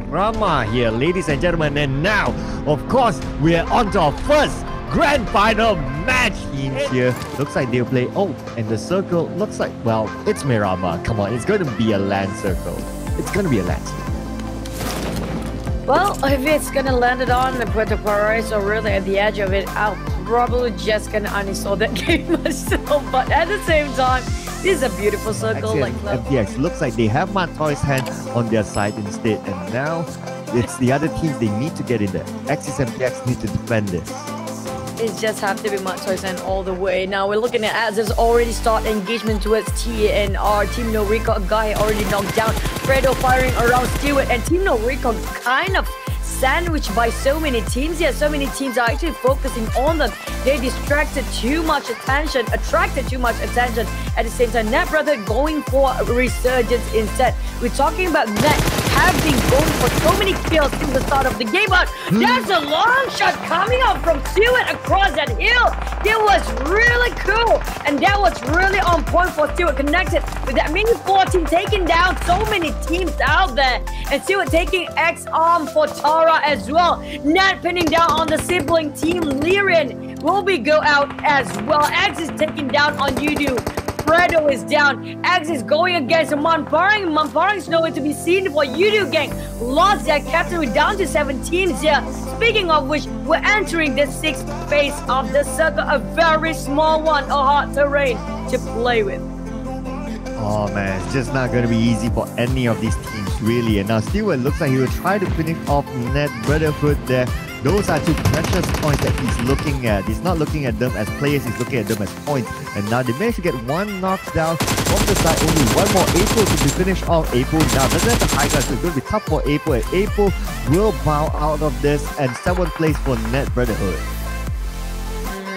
Miramar here, ladies and gentlemen. And now, of course, we're on to our first grand final match teams here. Looks like they'll play. Oh, and the circle looks like, well, it's Miramar. Come on, it's going to be a land circle. It's going to be a land circle. Well, if it's gonna land it on the Puerto Paradise or really at the edge of it, I'll probably just gonna uninstall that game myself. But at the same time, this is a beautiful circle. FDX looks like they have Matoy's hand on their side instead, and now it's the other teams they need to get in there. Axis and FDX need to defend this. It just have to be Matoy's hand all the way. Now we're looking at Az's already start engagement towards T, and our Team No Recall guy already knocked down. Fredo firing around Stewart, and Team No Recall kind of sandwiched by so many teams. Yeah, so many teams are actually focusing on them. They distracted too much attention, attracted too much attention. At the same time, Net Brother going for a resurgence instead. We're talking about Net have been going for so many kills since the start of the game, but there's a long shot coming out from Stewart across that hill. It was really cool, and that was really on point for Stewart, connected with that mini 14, taking down so many teams out there, and Stewart taking X-Arm for Tara as well. Nat pinning down on the sibling team. Liren will be go out as well. X is taking down on Yudu. Fredo is down. X is going against Manparing. Manparing is nowhere to be seen for Yudu gang. Lost their captain. We're down to 7 teams here. Speaking of which, we're entering the 6th phase of the circle. A very small one, a hard terrain to play with. Oh man, it's just not going to be easy for any of these teams really. And now Stewart looks like he will try to finish off Net Brotherhood there. Those are 2 precious points that he's looking at. He's not looking at them as players, he's looking at them as points. And now they managed to get 1 knockdown from the side. Only 1 more April to be finished off. April now doesn't have the high ground, so it's going to be tough for April. And April will bow out of this, and 7th place for Net Brotherhood.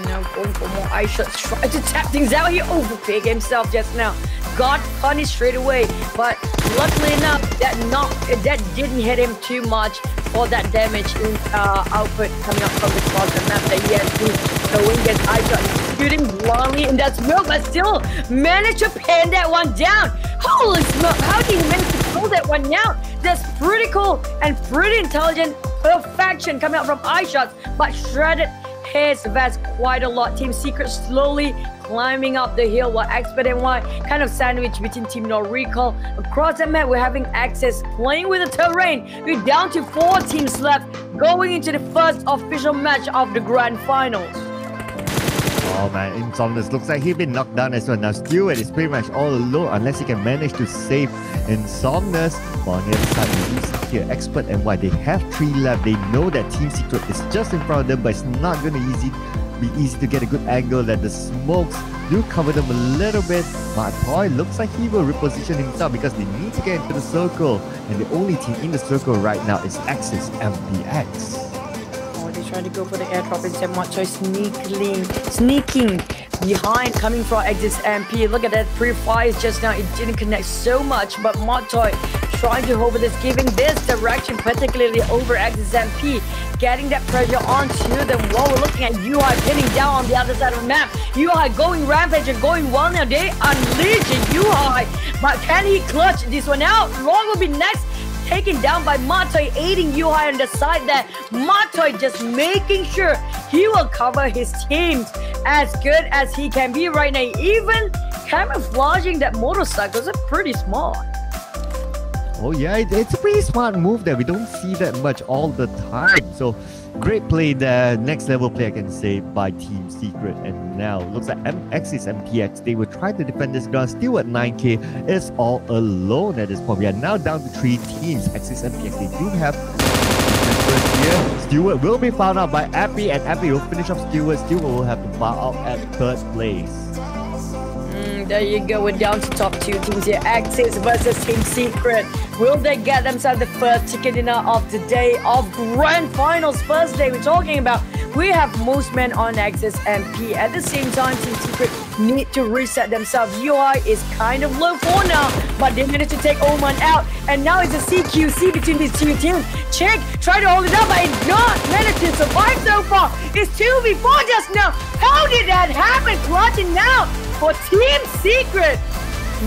Now going for more eye shots, try to tap things out. He overpicked himself just now. Got punished straight away, but luckily enough, that didn't hit him too much for that damage in output coming up from the cross the map that he has to going against eye shot, shooting blindly, and that's real, but still managed to pin that one down. Holy smoke, how did he manage to pull that one down? That's pretty cool and pretty intelligent perfection coming out from eye shots, but shredded his vest quite a lot. Team Secret slowly climbing up the hill while Expert and Y kind of sandwiched between Team No Recall. Across the map, we're having Access playing with the terrain. We're down to 4 teams left going into the first official match of the grand finals. Oh man, Insomnus looks like he's been knocked down as well. Now Stewart is pretty much all alone unless he can manage to save Insomnus. But on the other side, we do see here Expert and Y. They have 3 left. They know that Team Secret is just in front of them, but it's not going to be easy to get a good angle, that the smokes do cover them a little bit. But Toy looks like he will reposition himself because they need to get into the circle, and the only team in the circle right now is Axis MPX. Trying to go for the airdrop instead. Matoy sneaking behind, coming from Axis MP. Look at that pre-fires just now. It didn't connect so much, but Matoy trying to hold this, giving this direction, particularly over Axis MP, getting that pressure onto them while we're looking at UI pinning down on the other side of the map. UI going rampage and going wild now. They unleash UI, but can he clutch this one out? Long will be next. Taken down by Matoy, aiding Yuhai on the side there. Matoy just making sure he will cover his teams as good as he can be right now. Even camouflaging that motorcycle is pretty smart. Oh yeah, it's a pretty smart move there. We don't see that much all the time. So great play there. Next level play I can say by Team Secret. And now looks like Axis MPX. They will try to defend this ground. Still at 9k. It's all alone at this point. We are now down to 3 teams. Axis MPX. They do have here. Stewart will be found out by Appy, and Appy will finish off Stewart. Stewart will have to bow out at 3rd place. There you go, we're down to top 2 teams here. Axis versus Team Secret. Will they get themselves the first ticket dinner of the day of Grand Finals? First day we're talking about. We have most men on Axis MP. At the same time, Team Secret need to reset themselves. UI is kind of low for now, but they managed to take Oman out. And now it's a CQC between these 2 teams. Chick try to hold it up, but it's not managed to survive so far. It's 2v4 just now. How did that happen? Clutching now for Team Secret.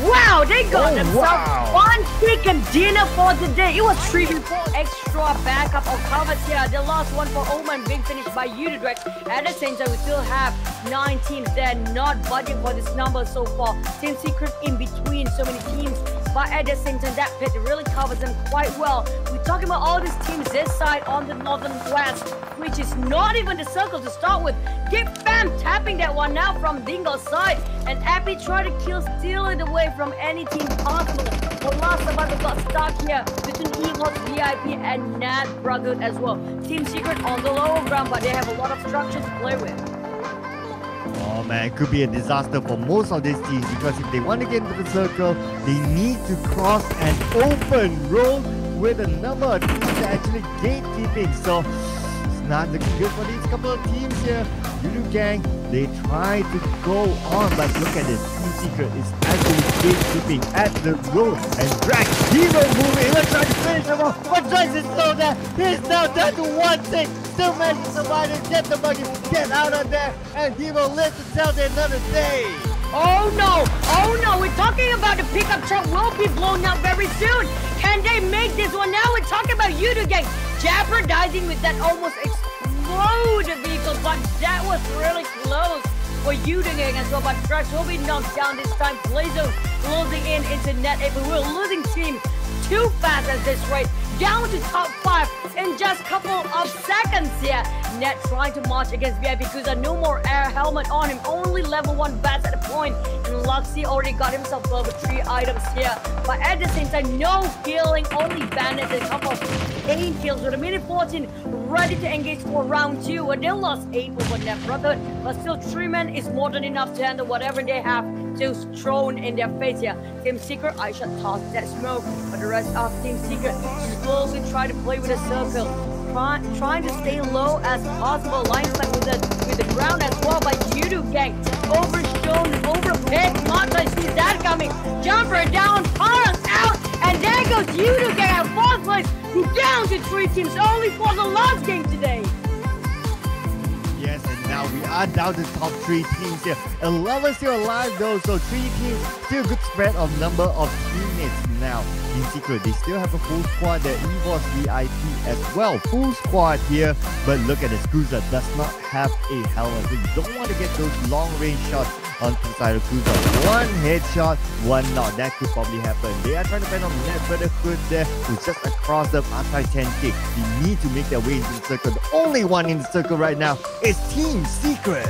Wow, they got themselves wow. one chicken dinner for the day. It was 3v4 extra backup of covers here. The last one for Oman being finished by Udrecht. At the same time, we still have 9 teams there not budging for this number so far. Team Secret in between so many teams. But at the same time, that pit really covers them quite well. We're talking about all these teams this side on the northern west, which is not even the circle to start with. Get Fam tapping that one now from Dingle's side. And Appy try to steal it away from any team possible. The last survivor got stuck here between Evo's VIP and Nat Brotherhood as well. Team Secret on the lower ground, but they have a lot of structure to play with. Oh man, it could be a disaster for most of these teams because if they want to get into the circle, they need to cross an open road with a number of teams that are actually gatekeeping. So it's not looking good for these couple of teams here. Yudu Gang, they try to go on, but look at this. Team Secret is actually gatekeeping at the road and drag Hero moving. Let's try to finish him off, but tries to slow down. He's now down to 1-6. Still managed to survive and get the buggy, get out of there, and he will live to tell the another day. Oh no, we're talking about the pickup truck will be blown up very soon. Can they make this one? Now we're talking about Yudu Gang jeopardizing with that almost exploded vehicle, but that was really close for Yudu Gang as well. But Drax will be knocked down this time. Blazo closing in into net 8, but we're losing team too fast at this rate. Down to top 5 in just a couple of seconds here. Net trying to march against VIP because no more air helmet on him. Only level 1 bats at a point. And Luxy already got himself level 3 items here. But at the same time, no healing, only bandits and a couple of pain kills with a minute 14 ready to engage for round 2. And they lost 8 over Net Brotherhood. But still 3 men is more than enough to handle whatever they have just thrown in their face here. Team Secret, I should toss that smoke. But the rest of Team Secret slowly try to play with a circle. Trying to stay low as possible. Line sight with the ground as well by Yudu Gang. Overshown, overpicked. Montai sees that coming. Jumper down, Parang out. And there goes Yudu Gang at 4th place. Down to 3 teams only for the last game today. Yes, and now we are down to top 3 teams here. 11 still alive though, so 3 teams, still good spread of number of teammates now. Team Secret, they still have a full squad there. EVOS VIP as well. Full squad here, but look at this. Kuza does not have a helmet, so you don't want to get those long range shots onto the side of Kuza. 1 headshot, 1 knock. That could probably happen. They are trying to find on Net Brotherhood there, who's just across them outside 10k. They need to make their way into the circle. The only one in the circle right now is Team Secret.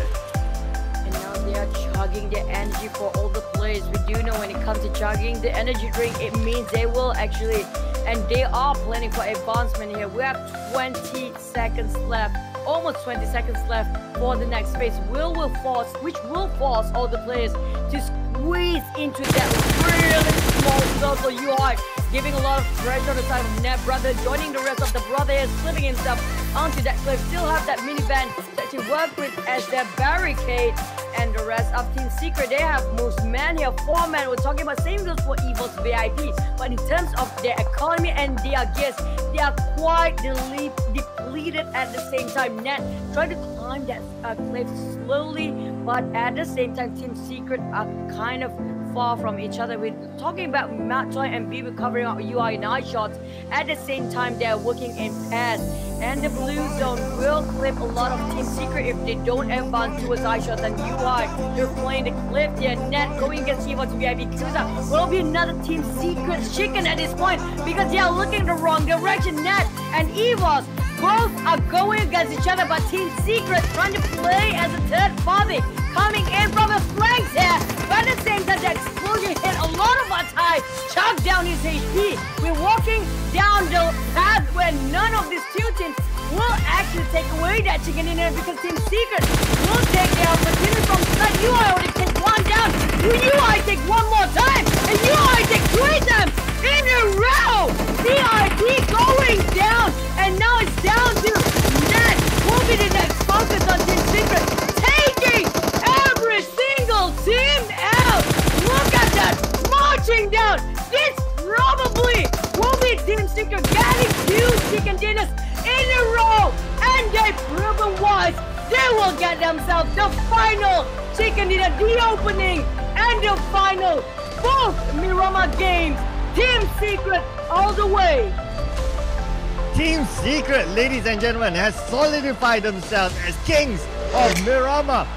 And now they are chugging their energy for all the players. We do know when it comes to chugging the energy drink, it means they will actually, and they are planning for advancement here. We have 20 seconds left. Almost 20 seconds left for the next phase. Which will force all the players to squeeze into that really small circle UI, giving a lot of pressure on the side of Net Brother, joining the rest of the brothers, slipping himself onto that cliff. Still have that minivan that to work with as their barricade. And the rest of Team Secret, they have most men here, 4 men. We're talking about same goes for Evil's VIP. But in terms of their economy and their gears, they are quite depleted at the same time. Net trying to climb that cliff slowly, but at the same time, Team Secret are kind of far from each other. We're talking about Mattoy and Bibu covering out UI and eye shots. At the same time, they're working in pairs. And the blue zone will clip a lot of Team Secret if they don't advance towards eye shots and UI. They're playing the cliff there. Net going against Evo's VIP. Kuza will be another Team Secret chicken at this point because they are looking the wrong direction. Net and Evo's both are going against each other, but Team Secret trying to play as a third party, coming in from the flanks here. But at the same time, the explosion hit a lot of our time, chucked down his HP. We're walking down the path where none of these 2 teams will actually take away that chicken dinner because Team Secret will take the opportunity from side. UI already take 1 down. UI take 1 more time, and UI take 3 times in a row. CIT going down, and now it's down to Net. Will be the next focus on Team Secret, taking every single team out. Look at that, marching down. This probably will be Team Secret getting 2 chicken dinners in a row, and they've proven wise. They will get themselves the final chicken dinner, the opening and the final both Miramar games. Team Secret all the way. Team Secret, ladies and gentlemen, has solidified themselves as kings of Miramar.